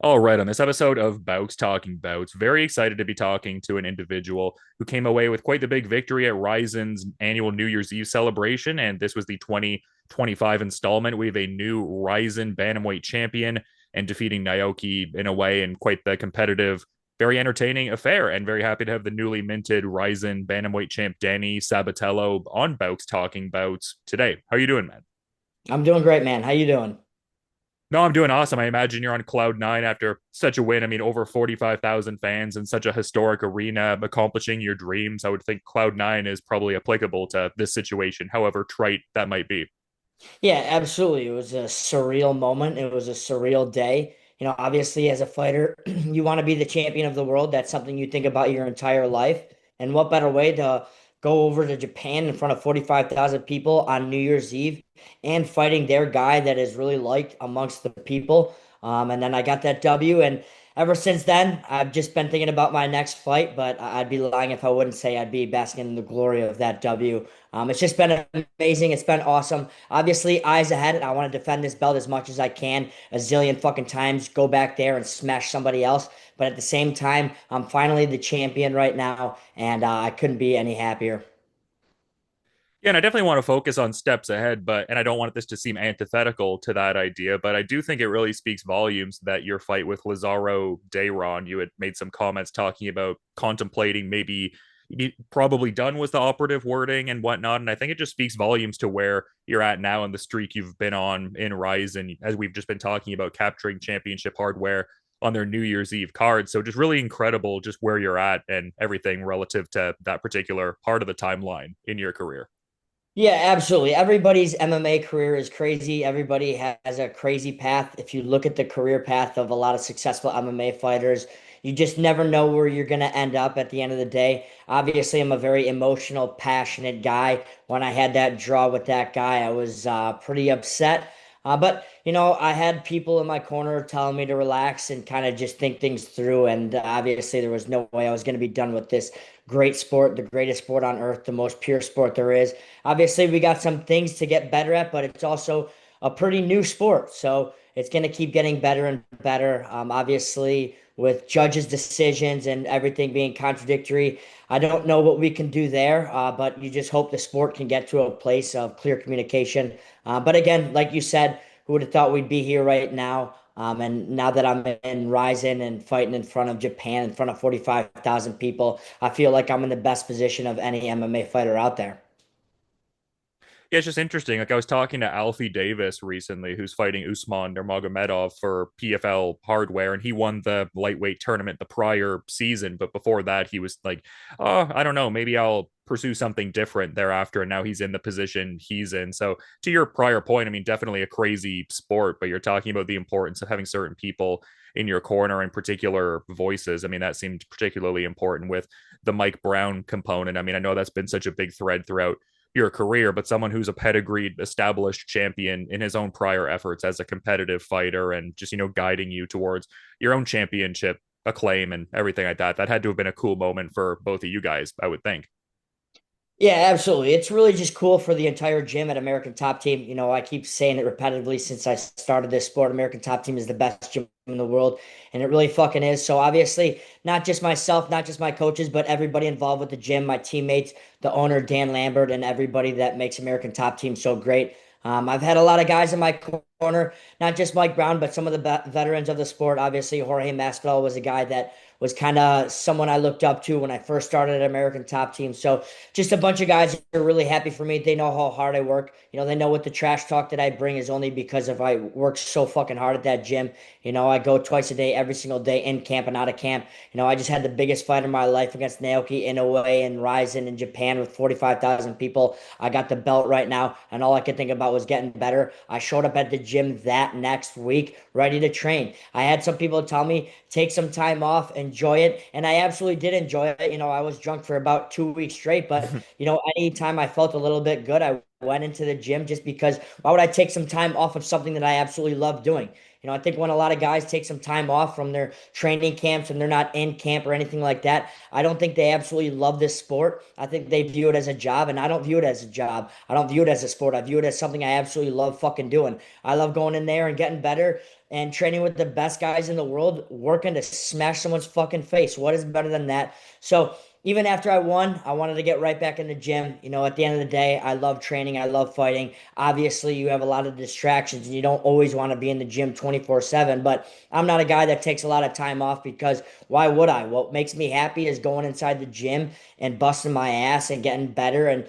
All right, on this episode of Bowks Talking Bouts, very excited to be talking to an individual who came away with quite the big victory at RIZIN's annual New Year's Eve celebration, and this was the 2025 installment. We have a new RIZIN bantamweight champion and defeating Naoki Inoue in quite the competitive, very entertaining affair, and very happy to have the newly minted RIZIN bantamweight champ Danny Sabatello on Bowks Talking Bouts today. How are you doing, man? I'm doing great, man. How you doing? No, I'm doing awesome. I imagine you're on cloud nine after such a win. I mean, over 45,000 fans in such a historic arena, accomplishing your dreams. I would think cloud nine is probably applicable to this situation, however trite that might be. Yeah, absolutely. It was a surreal moment. It was a surreal day. Obviously, as a fighter, you want to be the champion of the world. That's something you think about your entire life. And what better way to go over to Japan in front of 45,000 people on New Year's Eve and fighting their guy that is really liked amongst the people. And then I got that W. And ever since then, I've just been thinking about my next fight, but I'd be lying if I wouldn't say I'd be basking in the glory of that W. It's just been amazing. It's been awesome. Obviously, eyes ahead. I want to defend this belt as much as I can, a zillion fucking times, go back there and smash somebody else. But at the same time, I'm finally the champion right now, and I couldn't be any happier. Yeah, and I definitely want to focus on steps ahead, and I don't want this to seem antithetical to that idea, but I do think it really speaks volumes that your fight with Lazaro Dayron, you had made some comments talking about contemplating maybe probably done was the operative wording and whatnot. And I think it just speaks volumes to where you're at now and the streak you've been on in Rise. And as we've just been talking about capturing championship hardware on their New Year's Eve card. So just really incredible just where you're at and everything relative to that particular part of the timeline in your career. Yeah, absolutely. Everybody's MMA career is crazy. Everybody has a crazy path. If you look at the career path of a lot of successful MMA fighters, you just never know where you're going to end up at the end of the day. Obviously, I'm a very emotional, passionate guy. When I had that draw with that guy, I was pretty upset. But I had people in my corner telling me to relax and kind of just think things through. And obviously, there was no way I was going to be done with this great sport, the greatest sport on earth, the most pure sport there is. Obviously, we got some things to get better at, but it's also a pretty new sport. So it's going to keep getting better and better. Obviously, with judges' decisions and everything being contradictory, I don't know what we can do there, but you just hope the sport can get to a place of clear communication. But again, like you said, who would have thought we'd be here right now? And now that I'm in Ryzen and fighting in front of Japan, in front of 45,000 people, I feel like I'm in the best position of any MMA fighter out there. Yeah, it's just interesting. Like I was talking to Alfie Davis recently, who's fighting Usman Nurmagomedov for PFL hardware, and he won the lightweight tournament the prior season. But before that, he was like, "Oh, I don't know, maybe I'll pursue something different thereafter." And now he's in the position he's in. So to your prior point, I mean, definitely a crazy sport, but you're talking about the importance of having certain people in your corner and particular voices. I mean, that seemed particularly important with the Mike Brown component. I mean, I know that's been such a big thread throughout your career, but someone who's a pedigreed, established champion in his own prior efforts as a competitive fighter and just, guiding you towards your own championship acclaim and everything like that. That had to have been a cool moment for both of you guys, I would think. Yeah, absolutely. It's really just cool for the entire gym at American Top Team. I keep saying it repetitively since I started this sport. American Top Team is the best gym in the world, and it really fucking is. So obviously, not just myself, not just my coaches, but everybody involved with the gym, my teammates, the owner, Dan Lambert, and everybody that makes American Top Team so great. I've had a lot of guys in my corner, not just Mike Brown, but some of the veterans of the sport. Obviously, Jorge Masvidal was a guy that was kind of someone I looked up to when I first started at American Top Team. So just a bunch of guys who are really happy for me. They know how hard I work. They know what the trash talk that I bring is only because of I work so fucking hard at that gym. I go twice a day, every single day in camp and out of camp. I just had the biggest fight of my life against Naoki Inoue and Ryzen in Japan with 45,000 people. I got the belt right now, and all I could think about was getting better. I showed up at the gym that next week, ready to train. I had some people tell me, take some time off, enjoy it, and I absolutely did enjoy it. I was drunk for about 2 weeks straight, but anytime I felt a little bit good, I went into the gym just because why would I take some time off of something that I absolutely love doing? I think when a lot of guys take some time off from their training camps and they're not in camp or anything like that, I don't think they absolutely love this sport. I think they view it as a job, and I don't view it as a job. I don't view it as a sport. I view it as something I absolutely love fucking doing. I love going in there and getting better, and training with the best guys in the world, working to smash someone's fucking face. What is better than that? So even after I won, I wanted to get right back in the gym. You know, at the end of the day, I love training, I love fighting. Obviously, you have a lot of distractions and you don't always want to be in the gym 24/7, but I'm not a guy that takes a lot of time off because why would I? What makes me happy is going inside the gym and busting my ass and getting better and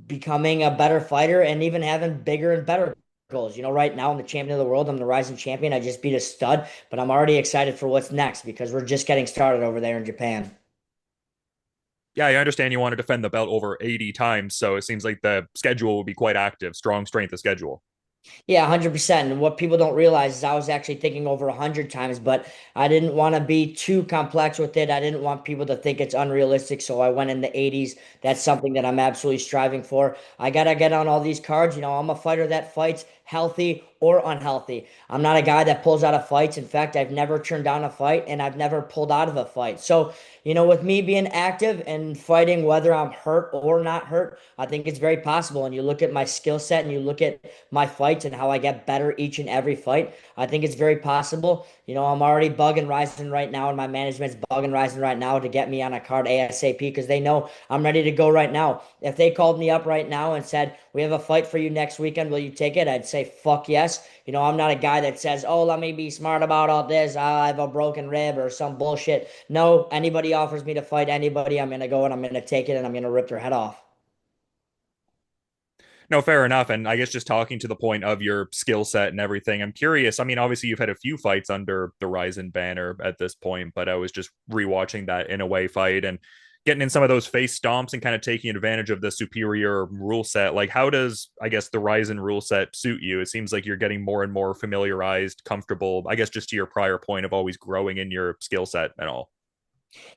becoming a better fighter and even having bigger and better goals. You know, right now I'm the champion of the world. I'm the rising champion. I just beat a stud, but I'm already excited for what's next because we're just getting started over there in Japan. Yeah, I understand you want to defend the belt over 80 times, so it seems like the schedule will be quite active, strong strength of schedule. Yeah, 100%. And what people don't realize is I was actually thinking over 100 times, but I didn't want to be too complex with it. I didn't want people to think it's unrealistic, so I went in the 80s. That's something that I'm absolutely striving for. I got to get on all these cards. You know, I'm a fighter that fights healthy or unhealthy. I'm not a guy that pulls out of fights. In fact, I've never turned down a fight and I've never pulled out of a fight. So, you know, with me being active and fighting, whether I'm hurt or not hurt, I think it's very possible. And you look at my skill set and you look at my fights and how I get better each and every fight. I think it's very possible. You know, I'm already bugging Rising right now, and my management's bugging Rising right now to get me on a card ASAP because they know I'm ready to go right now. If they called me up right now and said, "We have a fight for you next weekend, will you take it?" I'd say, "Fuck yes." You know, I'm not a guy that says, "Oh, let me be smart about all this. I have a broken rib or some bullshit." No, anybody offers me to fight anybody, I'm going to go and I'm going to take it and I'm going to rip their head off. No, fair enough. And I guess just talking to the point of your skill set and everything, I'm curious. I mean, obviously, you've had a few fights under the RIZIN banner at this point, but I was just rewatching that Inoue fight and getting in some of those face stomps and kind of taking advantage of the superior rule set. Like, how does, I guess, the RIZIN rule set suit you? It seems like you're getting more and more familiarized, comfortable, I guess, just to your prior point of always growing in your skill set and all.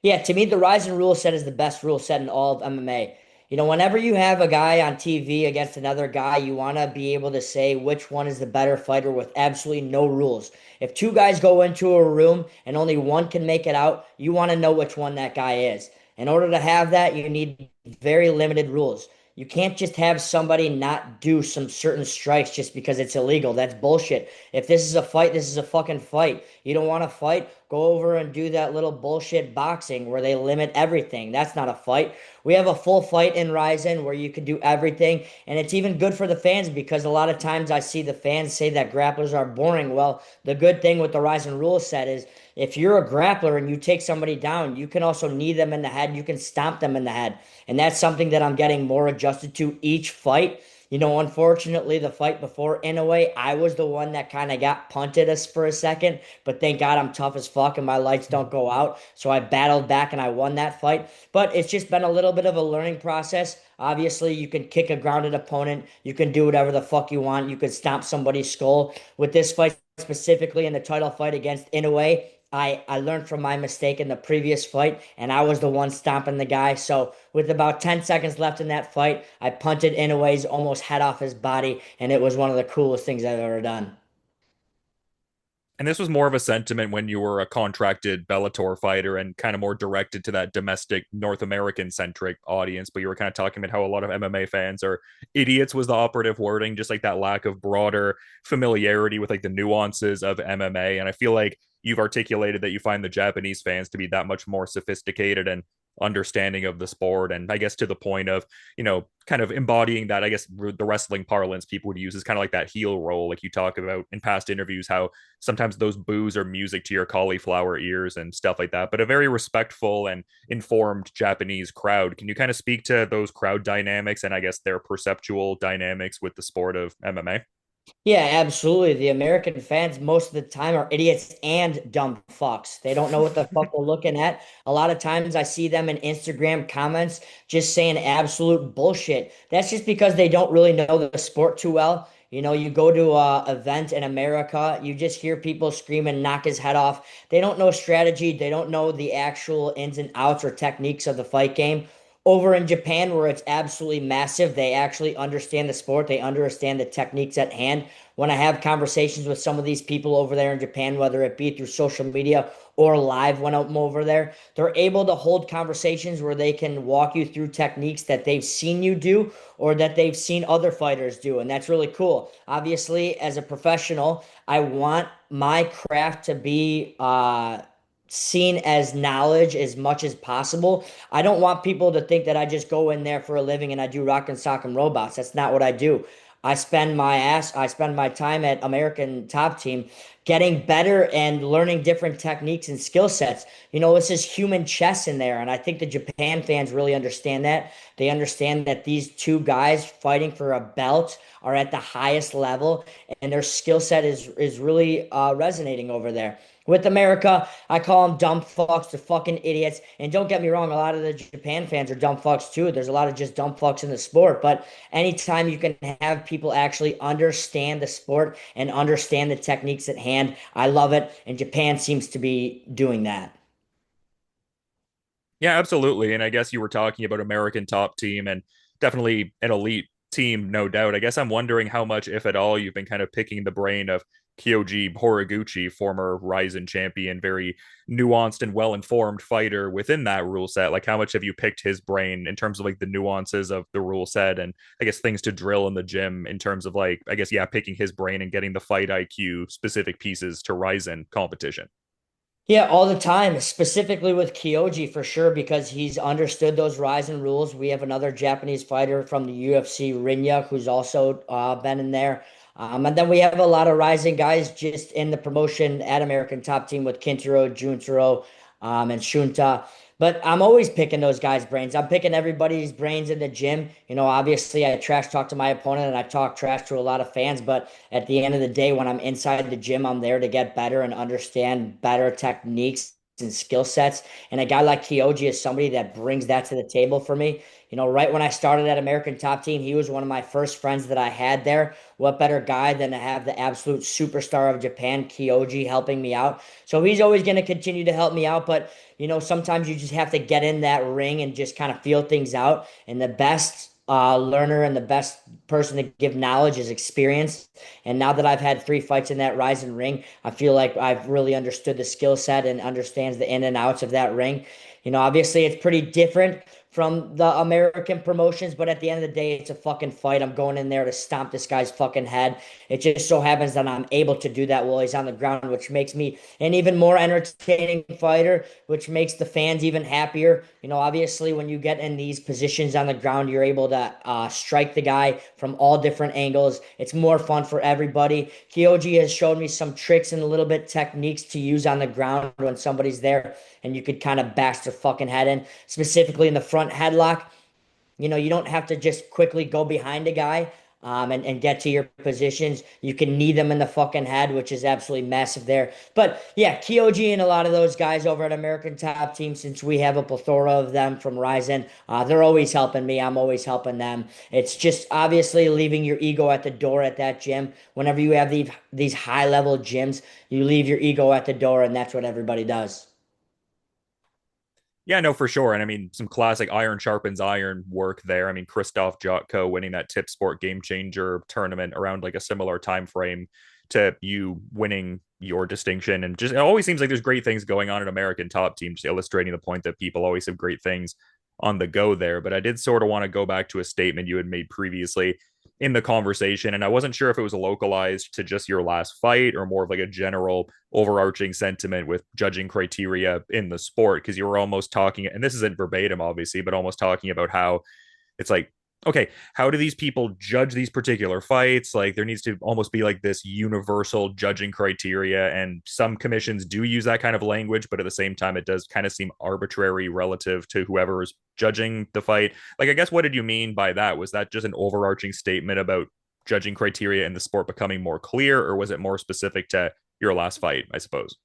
Yeah, to me, the Ryzen rule set is the best rule set in all of MMA. You know, whenever you have a guy on TV against another guy, you want to be able to say which one is the better fighter with absolutely no rules. If two guys go into a room and only one can make it out, you want to know which one that guy is. In order to have that, you need very limited rules. You can't just have somebody not do some certain strikes just because it's illegal. That's bullshit. If this is a fight, this is a fucking fight. You don't want to fight? Go over and do that little bullshit boxing where they limit everything. That's not a fight. We have a full fight in Ryzen where you can do everything, and it's even good for the fans because a lot of times I see the fans say that grapplers are boring. Well, the good thing with the Ryzen rule set is if you're a grappler and you take somebody down, you can also knee them in the head, you can stomp them in the head. And that's something that I'm getting more adjusted to each fight. You know, unfortunately, the fight before, in a way, I was the one that kind of got punted us for a second, but thank God I'm tough as fuck and my lights don't go out. So I battled back and I won that fight. But it's just been a little bit of a learning process. Obviously, you can kick a grounded opponent. You can do whatever the fuck you want. You can stomp somebody's skull. With this fight specifically in the title fight against Inoue, I learned from my mistake in the previous fight, and I was the one stomping the guy. So with about 10 seconds left in that fight, I punted Inoue's almost head off his body, and it was one of the coolest things I've ever done. And this was more of a sentiment when you were a contracted Bellator fighter and kind of more directed to that domestic North American centric audience. But you were kind of talking about how a lot of MMA fans are idiots, was the operative wording, just like that lack of broader familiarity with like the nuances of MMA. And I feel like you've articulated that you find the Japanese fans to be that much more sophisticated and understanding of the sport. And I guess to the point of, kind of embodying that, I guess the wrestling parlance people would use is kind of like that heel roll, like you talk about in past interviews, how sometimes those boos are music to your cauliflower ears and stuff like that, but a very respectful and informed Japanese crowd. Can you kind of speak to those crowd dynamics and I guess their perceptual dynamics with the sport of MMA? Yeah, absolutely. The American fans most of the time are idiots and dumb fucks. They don't know what the fuck they're looking at. A lot of times I see them in Instagram comments just saying absolute bullshit. That's just because they don't really know the sport too well. You know, you go to a event in America, you just hear people screaming, knock his head off. They don't know strategy. They don't know the actual ins and outs or techniques of the fight game. Over in Japan, where it's absolutely massive, they actually understand the sport, they understand the techniques at hand. When I have conversations with some of these people over there in Japan, whether it be through social media or live when I'm over there, they're able to hold conversations where they can walk you through techniques that they've seen you do or that they've seen other fighters do. And that's really cool. Obviously, as a professional, I want my craft to be seen as knowledge as much as possible. I don't want people to think that I just go in there for a living and I do rock and sock and robots. That's not what I do. I spend my time at American Top Team getting better and learning different techniques and skill sets. You know, this is human chess in there. And I think the Japan fans really understand that. They understand that these two guys fighting for a belt are at the highest level and their skill set is really resonating over there. With America, I call them dumb fucks. They're fucking idiots. And don't get me wrong, a lot of the Japan fans are dumb fucks too. There's a lot of just dumb fucks in the sport. But anytime you can have people actually understand the sport and understand the techniques at hand, I love it. And Japan seems to be doing that. Yeah, absolutely. And I guess you were talking about American Top Team and definitely an elite team, no doubt. I guess I'm wondering how much, if at all, you've been kind of picking the brain of Kyoji Horiguchi, former RIZIN champion, very nuanced and well-informed fighter within that rule set. Like, how much have you picked his brain in terms of like the nuances of the rule set and I guess things to drill in the gym in terms of like, I guess, yeah, picking his brain and getting the fight IQ specific pieces to RIZIN competition? Yeah, all the time, specifically with Kyoji for sure, because he's understood those rising rules. We have another Japanese fighter from the UFC, Rinya, who's also been in there. And then we have a lot of rising guys just in the promotion at American Top Team with Kintaro, Juntaro, and Shunta. But I'm always picking those guys' brains. I'm picking everybody's brains in the gym. You know, obviously I trash talk to my opponent and I talk trash to a lot of fans, but at the end of the day, when I'm inside the gym, I'm there to get better and understand better techniques and skill sets. And a guy like Kyoji is somebody that brings that to the table for me. You know, right when I started at American Top Team, he was one of my first friends that I had there. What better guy than to have the absolute superstar of Japan, Kyoji, helping me out? So he's always going to continue to help me out. But, you know, sometimes you just have to get in that ring and just kind of feel things out. And the best learner and the best person to give knowledge is experience. And now that I've had 3 fights in that Ryzen ring, I feel like I've really understood the skill set and understands the in and outs of that ring. You know, obviously it's pretty different from the American promotions, but at the end of the day, it's a fucking fight. I'm going in there to stomp this guy's fucking head. It just so happens that I'm able to do that while he's on the ground, which makes me an even more entertaining fighter, which makes the fans even happier. You know, obviously, when you get in these positions on the ground, you're able to strike the guy from all different angles. It's more fun for everybody. Kyoji has showed me some tricks and a little bit techniques to use on the ground when somebody's there, and you could kind of bash their fucking head in, specifically in the front headlock. You know, you don't have to just quickly go behind a guy and get to your positions. You can knee them in the fucking head, which is absolutely massive there. But yeah, Kyoji and a lot of those guys over at American Top Team, since we have a plethora of them from Ryzen, they're always helping me. I'm always helping them. It's just obviously leaving your ego at the door at that gym. Whenever you have these high level gyms, you leave your ego at the door, and that's what everybody does. Yeah, no, for sure. And I mean, some classic iron sharpens iron work there. I mean, Christoph Jotko winning that Tip Sport Game Changer tournament around like a similar time frame to you winning your distinction. And just it always seems like there's great things going on in American Top Team, just illustrating the point that people always have great things on the go there. But I did sort of want to go back to a statement you had made previously in the conversation. And I wasn't sure if it was localized to just your last fight or more of like a general overarching sentiment with judging criteria in the sport. Cause you were almost talking, and this isn't verbatim, obviously, but almost talking about how it's like, okay, how do these people judge these particular fights? Like there needs to almost be like this universal judging criteria. And some commissions do use that kind of language, but at the same time, it does kind of seem arbitrary relative to whoever is judging the fight. Like, I guess, what did you mean by that? Was that just an overarching statement about judging criteria in the sport becoming more clear, or was it more specific to your last fight, I suppose?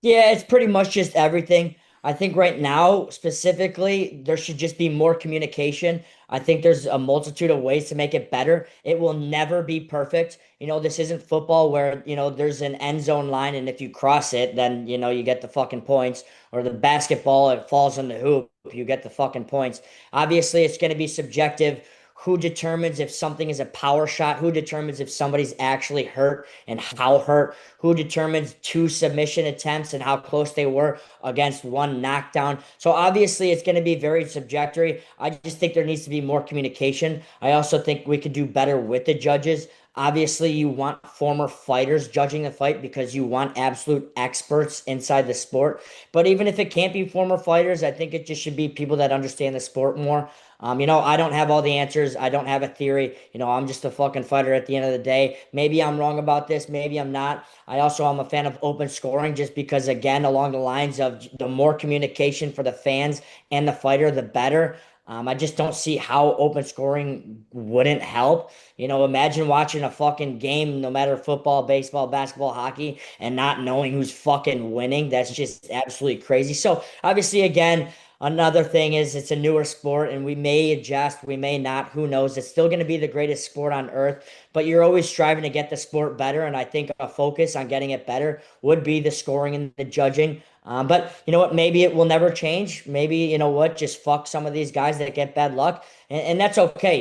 Yeah, it's pretty much just everything. I think right now, specifically, there should just be more communication. I think there's a multitude of ways to make it better. It will never be perfect. This isn't football where, there's an end zone line, and if you cross it, then, you get the fucking points. Or the basketball, it falls in the hoop, you get the fucking points. Obviously, it's going to be subjective. Who determines if something is a power shot? Who determines if somebody's actually hurt and how hurt? Who determines two submission attempts and how close they were against one knockdown? So obviously it's going to be very subjective. I just think there needs to be more communication. I also think we could do better with the judges. Obviously, you want former fighters judging the fight because you want absolute experts inside the sport. But even if it can't be former fighters, I think it just should be people that understand the sport more. I don't have all the answers. I don't have a theory. I'm just a fucking fighter at the end of the day. Maybe I'm wrong about this. Maybe I'm not. I also am a fan of open scoring just because, again, along the lines of the more communication for the fans and the fighter, the better. I just don't see how open scoring wouldn't help. Imagine watching a fucking game, no matter football, baseball, basketball, hockey, and not knowing who's fucking winning. That's just absolutely crazy. So, obviously, again, another thing is it's a newer sport and we may adjust, we may not, who knows? It's still going to be the greatest sport on earth, but you're always striving to get the sport better. And I think a focus on getting it better would be the scoring and the judging. But you know what? Maybe it will never change. Maybe, just fuck some of these guys that get bad luck. And that's okay.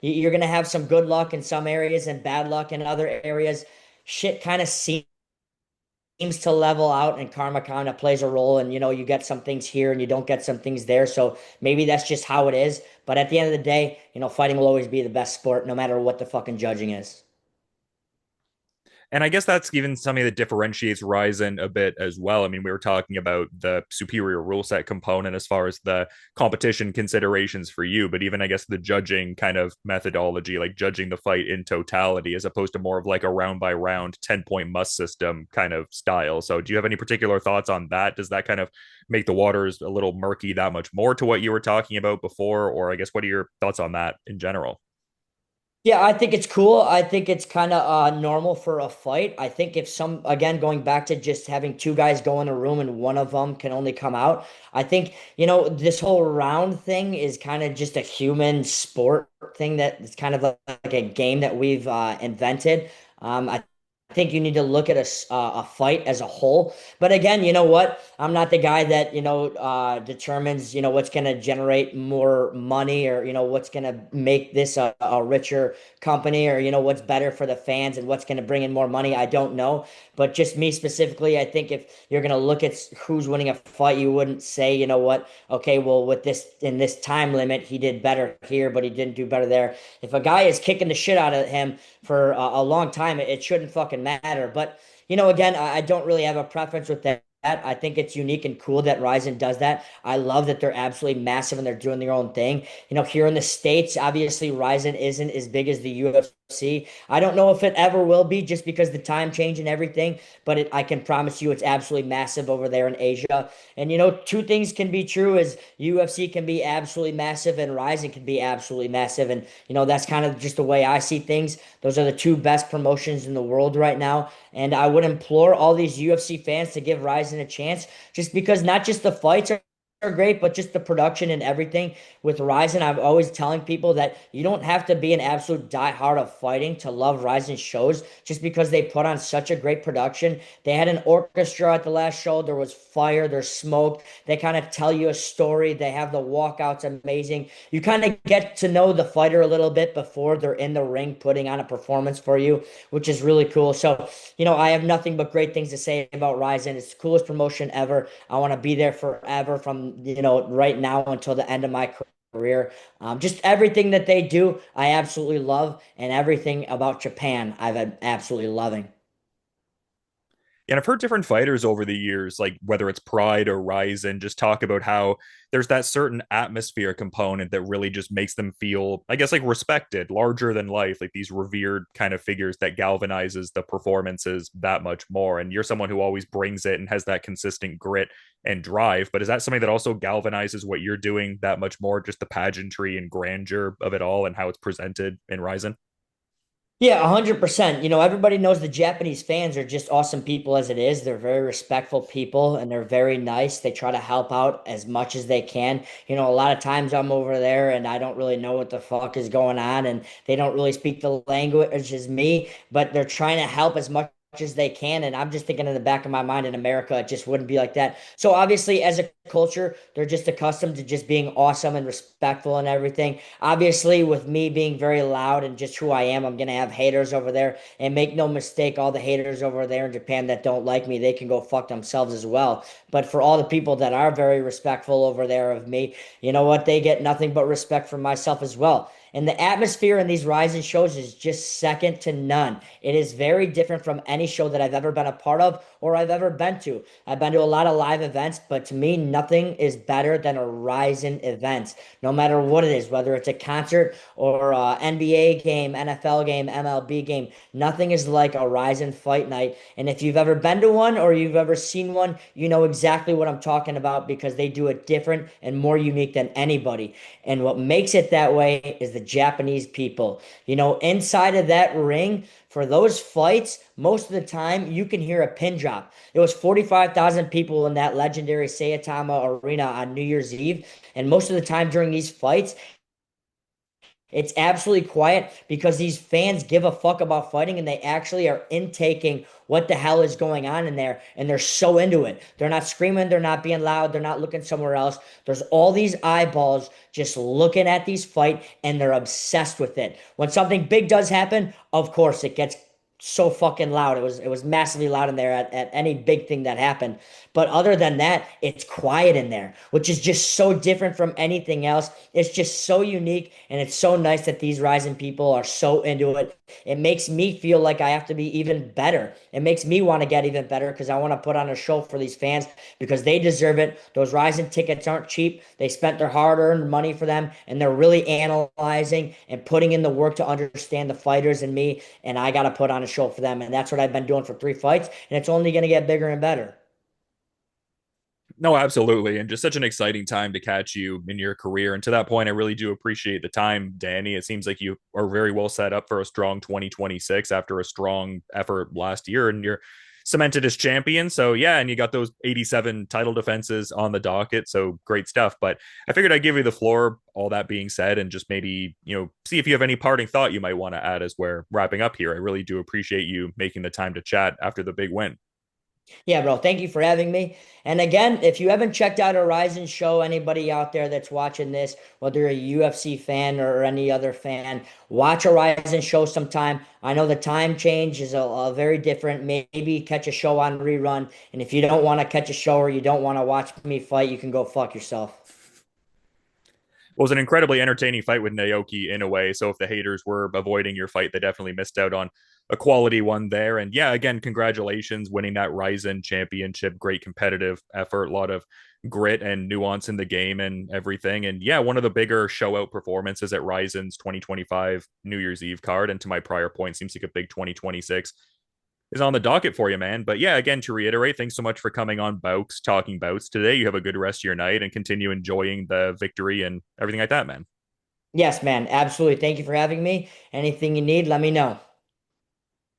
You're going to have some good luck in some areas and bad luck in other areas. Shit kind of seems to level out and karma kind of plays a role, and you get some things here and you don't get some things there, so maybe that's just how it is. But at the end of the day, fighting will always be the best sport no matter what the fucking judging is. And I guess that's even something that differentiates Ryzen a bit as well. I mean, we were talking about the superior rule set component as far as the competition considerations for you, but even I guess the judging kind of methodology, like judging the fight in totality, as opposed to more of like a round by round 10-point must system kind of style. So, do you have any particular thoughts on that? Does that kind of make the waters a little murky that much more to what you were talking about before? Or I guess, what are your thoughts on that in general? Yeah, I think it's cool. I think it's kind of normal for a fight. I think if again, going back to just having two guys go in a room and one of them can only come out, I think, this whole round thing is kind of just a human sport thing that it's kind of like a game that we've invented. I think you need to look at a fight as a whole. But again, you know what? I'm not the guy that, determines, what's going to generate more money or, what's going to make this a richer company or, what's better for the fans and what's going to bring in more money. I don't know. But just me specifically, I think if you're going to look at who's winning a fight, you wouldn't say, you know what? Okay, well, with this in this time limit, he did better here, but he didn't do better there. If a guy is kicking the shit out of him for a long time, it shouldn't fucking matter. But again, I don't really have a preference with that. I think it's unique and cool that Ryzen does that. I love that they're absolutely massive and they're doing their own thing. Here in the States, obviously Ryzen isn't as big as the UFC. I don't know if it ever will be just because the time change and everything, but I can promise you it's absolutely massive over there in Asia. And two things can be true is UFC can be absolutely massive and Ryzen can be absolutely massive. And that's kind of just the way I see things. Those are the two best promotions in the world right now. And I would implore all these UFC fans to give Ryzen a chance just because not just the fights are great, but just the production and everything with Ryzen. I'm always telling people that you don't have to be an absolute diehard of fighting to love Ryzen shows just because they put on such a great production. They had an orchestra at the last show. There was fire, there's smoke. They kind of tell you a story. They have the walkouts amazing. You kind of get to know the fighter a little bit before they're in the ring putting on a performance for you, which is really cool. So, I have nothing but great things to say about Ryzen. It's the coolest promotion ever. I want to be there forever from, right now until the end of my career. Just everything that they do, I absolutely love, and everything about Japan, I've been absolutely loving. And I've heard different fighters over the years, like whether it's Pride or Ryzen, just talk about how there's that certain atmosphere component that really just makes them feel, I guess, like respected, larger than life, like these revered kind of figures that galvanizes the performances that much more. And you're someone who always brings it and has that consistent grit and drive. But is that something that also galvanizes what you're doing that much more, just the pageantry and grandeur of it all and how it's presented in Ryzen? Yeah, 100%. Everybody knows the Japanese fans are just awesome people as it is. They're very respectful people and they're very nice. They try to help out as much as they can. A lot of times I'm over there and I don't really know what the fuck is going on and they don't really speak the language as me, but they're trying to help as much as they can. And I'm just thinking in the back of my mind in America, it just wouldn't be like that. So obviously, as a culture, they're just accustomed to just being awesome and respectful and everything. Obviously, with me being very loud and just who I am, I'm gonna have haters over there. And make no mistake, all the haters over there in Japan that don't like me, they can go fuck themselves as well. But for all the people that are very respectful over there of me, you know what? They get nothing but respect from myself as well. And the atmosphere in these Rising shows is just second to none. It is very different from any show that I've ever been a part of or I've ever been to. I've been to a lot of live events, but to me, nothing is better than a Rising event, no matter what it is, whether it's a concert or a NBA game, NFL game, MLB game. Nothing is like a Rising fight night. And if you've ever been to one or you've ever seen one, you know exactly what I'm talking about because they do it different and more unique than anybody. And what makes it that way is the Japanese people. Inside of that ring, for those fights, most of the time you can hear a pin drop. It was 45,000 people in that legendary Sayatama Arena on New Year's Eve. And most of the time during these fights, it's absolutely quiet because these fans give a fuck about fighting and they actually are intaking what the hell is going on in there and they're so into it. They're not screaming, they're not being loud, they're not looking somewhere else. There's all these eyeballs just looking at these fight and they're obsessed with it. When something big does happen, of course it gets so fucking loud. It was massively loud in there at any big thing that happened. But other than that, it's quiet in there, which is just so different from anything else. It's just so unique, and it's so nice that these rising people are so into it. It makes me feel like I have to be even better. It makes me want to get even better because I want to put on a show for these fans because they deserve it. Those rising tickets aren't cheap. They spent their hard-earned money for them, and they're really analyzing and putting in the work to understand the fighters and me. And I got to put on a show for them, and that's what I've been doing for 3 fights, and it's only going to get bigger and better. No, absolutely. And just such an exciting time to catch you in your career. And to that point, I really do appreciate the time, Danny. It seems like you are very well set up for a strong 2026 after a strong effort last year and you're cemented as champion. So, yeah, and you got those 87 title defenses on the docket. So, great stuff. But I figured I'd give you the floor, all that being said, and just maybe, see if you have any parting thought you might want to add as we're wrapping up here. I really do appreciate you making the time to chat after the big win. Yeah, bro. Thank you for having me. And again, if you haven't checked out Horizon Show, anybody out there that's watching this, whether you're a UFC fan or any other fan, watch Horizon Show sometime. I know the time change is a very different. Maybe catch a show on rerun. And if you don't want to catch a show or you don't want to watch me fight, you can go fuck yourself. Was an incredibly entertaining fight with Naoki Inoue. So if the haters were avoiding your fight, they definitely missed out on a quality one there. And yeah, again, congratulations winning that RIZIN championship. Great competitive effort, a lot of grit and nuance in the game and everything. And yeah, one of the bigger show out performances at RIZIN's 2025 New Year's Eve card. And to my prior point, seems like a big 2026 is on the docket for you, man. But yeah, again, to reiterate, thanks so much for coming on Bowks Talking Bouts today. You have a good rest of your night and continue enjoying the victory and everything like that, man. Yes, man. Absolutely. Thank you for having me. Anything you need, let me know.